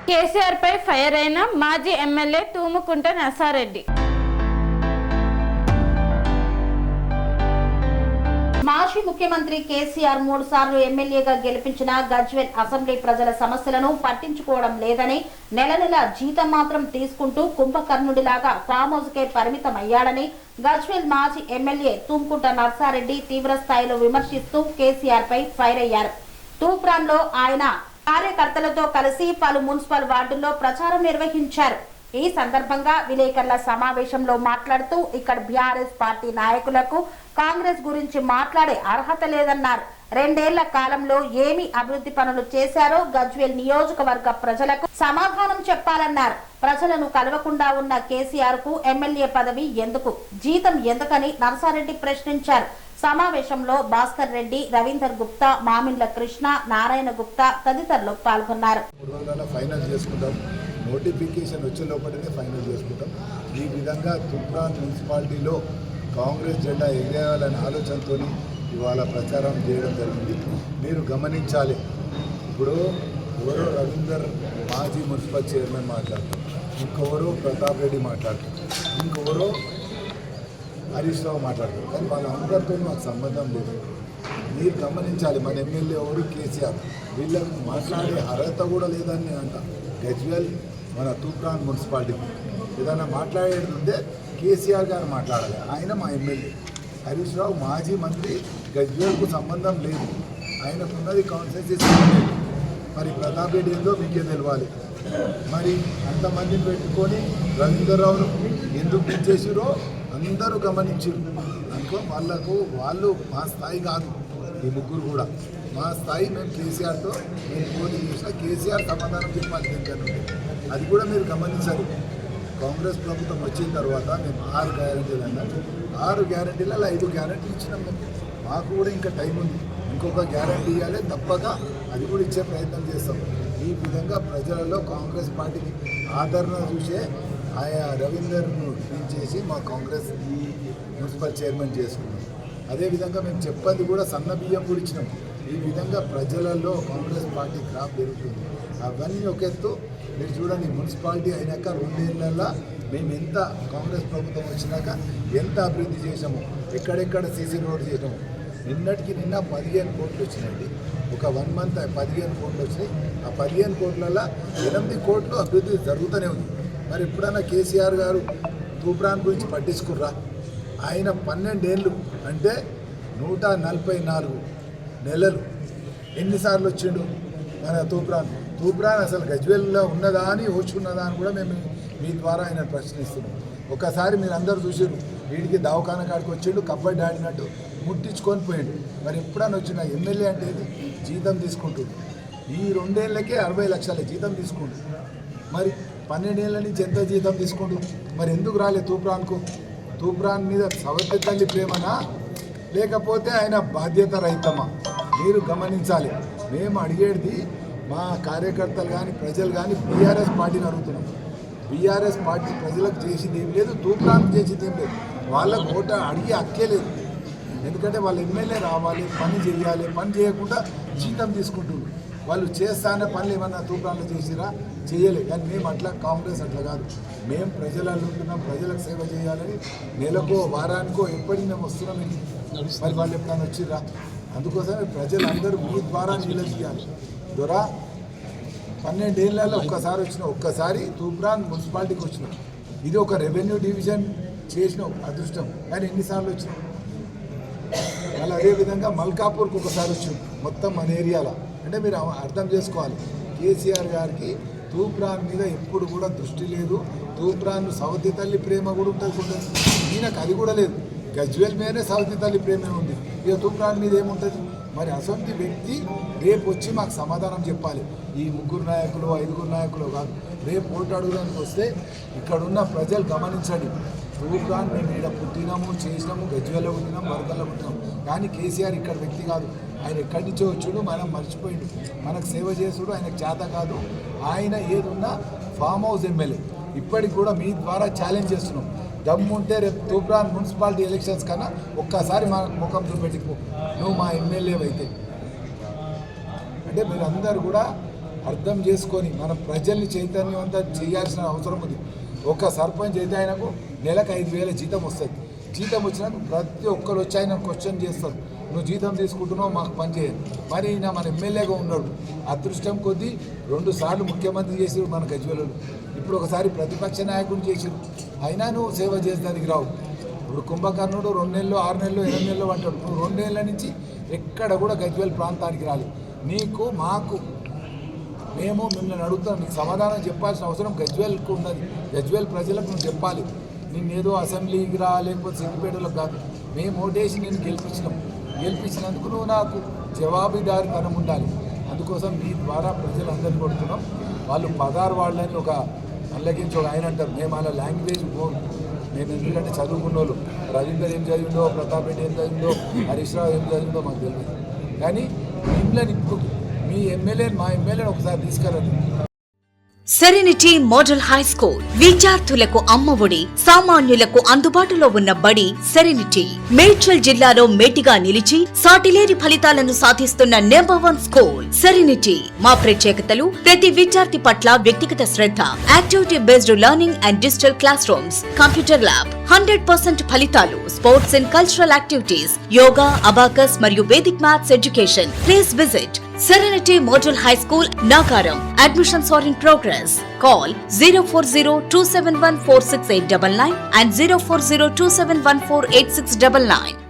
కేసీఆర్ పై fire అయిన మాజీ MLA Thumukunta Narsa Reddy. మాజీ ముఖ్యమంత్రి కేసీఆర్ 3 సార్లు ఎమ్మెల్యేగా గెలిపించిన గజ్వేల్ అసెంబ్లీ ప్రజల సమస్యలను పట్టించుకోవడం లేదని, నెల నెల జీతం మాత్రం తీసుకుంటూ కుంభకర్ణుడిలాగా ఫామ్ హౌస్ కే పరిమితం అయ్యాడని గజ్వేల్ మాజీ ఎమ్మెల్యే తూముకుంట నర్సారెడ్డి తీవ్ర స్థాయిలో విమర్శిస్తూ కేసీఆర్ పై ఫైర్ అయ్యారు. తూప్రాన్ లో ఆయన కార్యకర్తలతో కలిసి పలు మున్సిపల్ వార్డుల్లో ప్రచారం నిర్వహించారు. ఈ సందర్భంగా విలేకరుల సమావేశంలో మాట్లాడుతూ ఇక్కడ బీఆర్ఎస్ పార్టీ నాయకులకు కాంగ్రెస్ గురించి మాట్లాడే అర్హత లేదన్నారు. 2 ఏళ్ల కాలంలో ఏమి అభివృద్ధి పనులు చేశారో గజ్వేల్ నియోజకవర్గ ప్రజలకు సమాధానం చెప్పాలన్నారు. ప్రజలను కలవకుండా ఉన్న కేసీఆర్ కు ఎమ్మెల్యే పదవి ఎందుకు, జీతం ఎందుకని నర్సారెడ్డి ప్రశ్నించారు. సమావేశంలో భాస్కర్ రెడ్డి, రవీందర్ గుప్తా, మామిండ్ల కృష్ణ, నారాయణ గుప్తా తదితరులు పాల్గొన్నారు. నోటిఫికేషన్ వచ్చే లోపలనే ఫైనల్ చేసుకుంటాం. ఈ విధంగా తూప్రాన్ మున్సిపాలిటీలో కాంగ్రెస్ జెండా ఎగరేయాలనే ఆలోచనతో ఇవాళ ప్రచారం చేయడం జరిగింది. మీరు గమనించాలి, ఇప్పుడు ఎవరో రవీందర్ మాజీ మున్సిపల్ చైర్మన్ మాట్లాడతారు, ఇంకొవరో ప్రతాప్ రెడ్డి మాట్లాడతారు, ఇంకొవరో హరీష్ రావు మాట్లాడతారు. కానీ వాళ్ళందరితో మాకు సంబంధం లేదు. మీరు గమనించాలి, మన ఎమ్మెల్యే ఎవరు కేసీఆర్, వీళ్ళకు మాట్లాడే అర్హత కూడా లేదని నేను అంట. గజ్వేల్ మన తూప్రాన్ మున్సిపాలిటీ ఏదైనా మాట్లాడేది ఉంటే కేసీఆర్ గారు మాట్లాడాలి. ఆయన మా ఎమ్మెల్యే. హరీష్ రావు మాజీ మంత్రి, గజ్వేల్కు సంబంధం లేదు, ఆయనకున్నది కాన్స్టిట్యూన్సీ లేదు. మరి ప్రతాప్ రెడ్డి ఏందో మీకే తెలవాలి. మరి అంతమందిని పెట్టుకొని రవీంద్రరావును ఎందుకు ఇచ్చేసిరో అందరూ గమనించారు అనుకో. వాళ్ళు మా స్థాయి కాదు, ఈ ముగ్గురు కూడా మా స్థాయి. మేము కేసీఆర్తో మేము పోటీ చేసిన కేసీఆర్ సమాధానం చెప్పాలి దీనికన్నా. అది కూడా మీరు గమనించాలి. కాంగ్రెస్ ప్రభుత్వం వచ్చిన తర్వాత మేము 6 గ్యారెంటీలు అన్నాం. 6 గ్యారెంటీలలో 5 గ్యారెంటీలు ఇచ్చినాం. మాకు కూడా ఇంకా టైం ఉంది, ఇంకొక గ్యారెంటీ ఇవ్వాలి తప్పక, అది కూడా ఇచ్చే ప్రయత్నం చేస్తాం. ఈ విధంగా ప్రజలలో కాంగ్రెస్ పార్టీకి ఆదరణ చూసే ఆయా రవీందర్ను ట్వీట్ చేసి మా కాంగ్రెస్ మున్సిపల్ చైర్మన్ చేసుకున్నాం. అదేవిధంగా మేము చెప్పండి కూడా సన్న బియ్యం కూడా ఇచ్చినాం. ఈ విధంగా ప్రజలలో కాంగ్రెస్ పార్టీ క్రాప్ పెరుగుతుంది. అవన్నీ ఒక ఎత్తు. మీరు చూడండి, మున్సిపాలిటీ అయినాక 2 ఏళ్ళల్లో మేము ఎంత కాంగ్రెస్ ప్రభుత్వం వచ్చినాక ఎంత అభివృద్ధి చేసాము, ఎక్కడెక్కడ సీసీ రోడ్ చేసాము. నిన్నటికి నిన్న 15 కోట్లు వచ్చినాయండి. ఒక 1 మంత్ 15 కోట్లు వచ్చినాయి. ఆ 15 కోట్లలో 8 కోట్లు అభివృద్ధి జరుగుతూనే ఉంది. మరి ఎప్పుడన్నా కేసీఆర్ గారు తూప్రాన్ గురించి పట్టించుకుర్రా? ఆయన 12 ఏళ్ళు అంటే 144 నెలలు ఎన్నిసార్లు వచ్చిండు మన తూప్రాన్ అసలు గజ్వేల్లో ఉన్నదా అని ఓచుకున్నదా అని కూడా మేము మీ ద్వారా ఆయన ప్రశ్నిస్తున్నాం. ఒకసారి మీరు అందరూ చూసారు, వీడికి దవాఖాన కాడికి వచ్చిండు, కబడ్డీ ఆడినట్టు ముట్టించుకొని పోయిండు. మరి ఎప్పుడన్నా వచ్చిన ఎమ్మెల్యే అంటే జీతం తీసుకుంటుండు. ఈ 2 ఏళ్ళకే 60 లక్షల జీతం తీసుకుంటు. మరి 12 ఏళ్ళ నుంచి ఎంత జీతం తీసుకుంటు? మరి ఎందుకు రాలే తూప్రాన్కు? తూప్రాన్ మీద సవతి తల్లి ప్రేమనా లేకపోతే ఆయన బాధ్యత రహితమా? మీరు గమనించాలి. మేము అడిగేది మా కార్యకర్తలు కానీ ప్రజలు కానీ బీఆర్ఎస్ పార్టీని అడుగుతున్నాం. బీఆర్ఎస్ పార్టీ ప్రజలకు చేసింది ఏం లేదు, తూప్రాన్కి చేసింది ఏం లేదు. వాళ్ళకు ఓట అడిగి హక్కే లేదు. ఎందుకంటే వాళ్ళ ఎమ్మెల్యే రావాలి, పని చేయాలి, పని చేయకుండా జీతం తీసుకుంటున్నారు. వాళ్ళు చేస్తానే పనులు ఏమన్నా తూప్రాన్లో చేసిరా? చేయలేదు. కానీ మేము అట్లా, కాంగ్రెస్ అట్లా కాదు. మేము ప్రజలలో ఉంటున్నాం, ప్రజలకు సేవ చేయాలని నెలకో వారానికో ఎప్పటికి మేము వస్తున్నాం. మరి వాళ్ళు ఎప్పుడైనా వచ్చిర్రా? అందుకోసమే ప్రజలందరూ మీ ద్వారా నిలదీయాలి. దొరా 12 ఏళ్ళలో ఒక్కసారి తూప్రాన్ మున్సిపాలిటీకి వచ్చినాం. ఇది ఒక రెవెన్యూ డివిజన్ చేసిన అదృష్టం. కానీ ఎన్నిసార్లు వచ్చినాం? మళ్ళీ అదేవిధంగా మల్కాపూర్కి ఒకసారి వచ్చినాం, మొత్తం మన ఏరియాలో. అంటే మీరు అర్థం చేసుకోవాలి, కేసీఆర్ గారికి తూప్రాన్ మీద ఎప్పుడు కూడా దృష్టి లేదు. తూప్రాన్ సవతి తల్లి ప్రేమ కూడా ఉంటుంది, ఈయనకు అది కూడా లేదు. గజ్వేల్ మీదనే సవతి తల్లి ప్రేమ ఉంది, ఇక తూప్రాన్ మీద ఏముంటుంది? మరి అసొంటి వ్యక్తి రేపు వచ్చి మాకు సమాధానం చెప్పాలి. ఈ 3 నాయకులు 5 నాయకులు కాదు. రేపు ఓటు అడగడానికి వస్తే ఇక్కడున్న ప్రజలు గమనించండి, తూప్రాన్ మేము ఇక్కడ పుట్టినాము, చేసినాము, గజ్వేల్లో పుట్టినాం, వరదల్లో పుట్టినాం. కానీ కేసీఆర్ ఇక్కడ వ్యక్తి కాదు. ఆయన ఎక్కడి నుంచో వచ్చాడు, మనం మర్చిపోయాడు. మనకు సేవ చేసుడు ఆయనకు చేత కాదు. ఆయన ఏదున్నా ఫామ్ హౌస్ ఎమ్మెల్యే. ఇప్పటికి కూడా మీ ద్వారా ఛాలెంజ్ చేస్తున్నాం, దమ్ముంటే రేపు తూప్రాన్ మున్సిపాలిటీ ఎలక్షన్స్ కన్నా ఒక్కసారి మా ముఖం చూపెట్టిపో, నువ్వు మా ఎమ్మెల్యే అయితే. అంటే మీరందరూ కూడా అర్థం చేసుకొని మనం ప్రజల్ని చైతన్యవంతం చేయాల్సిన అవసరం ఉంది. ఒక సర్పంచ్ అయితే ఆయనకు నెలకు 5,000 జీతం వస్తుంది. జీతం వచ్చినాక ప్రతి ఒక్కరు వచ్చి ఆయన క్వశ్చన్ చేస్తారు, నువ్వు జీతం తీసుకుంటున్నావు, మాకు పని చేయదు. మరి ఈయన మన ఎమ్మెల్యేగా ఉన్నాడు, అదృష్టం కొద్దీ 2 సార్లు ముఖ్యమంత్రి చేసారు మన గజ్వేలు. ఇప్పుడు ఒకసారి ప్రతిపక్ష నాయకుడు చేసారు, అయినా నువ్వు సేవ చేసేదానికి రావు. ఇప్పుడు కుంభకర్ణుడు 2 నెలలు 6 నెలలు 8 నెలలు అంటాడు, నువ్వు 2 నెలల నుంచి ఎక్కడ కూడా గజ్వేల్ ప్రాంతానికి రాలి. నీకు మాకు మేము మిమ్మల్ని అడుగుతాం, నీకు సమాధానం చెప్పాల్సిన అవసరం గజ్వేల్కు ఉన్నది. గజ్వేల్ ప్రజలకు నువ్వు చెప్పాలి. నిన్నేదో అసెంబ్లీకి రా లేకపోతే సిద్దిపేటలకు కాదు, మేము ఓటేసి నేను గెలిపించినందుకు నువ్వు నాకు జవాబుదారీతనం ఉండాలి. అందుకోసం మీ ద్వారా ప్రజలందరినీ కొడుతున్నాం. వాళ్ళు పదార్ వాళ్ళని ఒక అల్లగించి ఒక ఆయన అంటారు, మేము అలా లాంగ్వేజ్ పోను. మేము ఎందుకంటే చదువుకున్న వాళ్ళు, రవీందర్ ఏం చదివిందో, ప్రతాప్ రెడ్డి ఏం చదివిందో, హరీష్ రావు ఏం చదివిందో మాకు తెలియదు. కానీ మిమ్మల్ని ఇప్పుడు మీ ఎమ్మెల్యేని మా ఎమ్మెల్యేని ఒకసారి తీసుకురండి. సెరెనిటీ మోడల్ హై స్కూల్ విద్యార్థులకు అమ్మఒడి, సామాన్యులకు అందుబాటులో ఉన్న బడి సెరెనిటీ. మేడ్చల్ జిల్లాలో మేటిగా నిలిచి సాటిలేని ఫలితాలను సాధిస్తున్న నంబర్ 1 స్కూల్ సెరెనిటీ. మా ప్రత్యేకతలు ప్రతి విద్యార్థి పట్ల వ్యక్తిగత శ్రద్ధ, activity based learning and digital classrooms, computer lab, 100% ఫలితాలు, sports and cultural activities, yoga, abacus మరియు Vedic maths education. Please visit Serenity Model High School, Nagaram. Admissions are in progress. Call 040-271-46899 and 040-271-48699.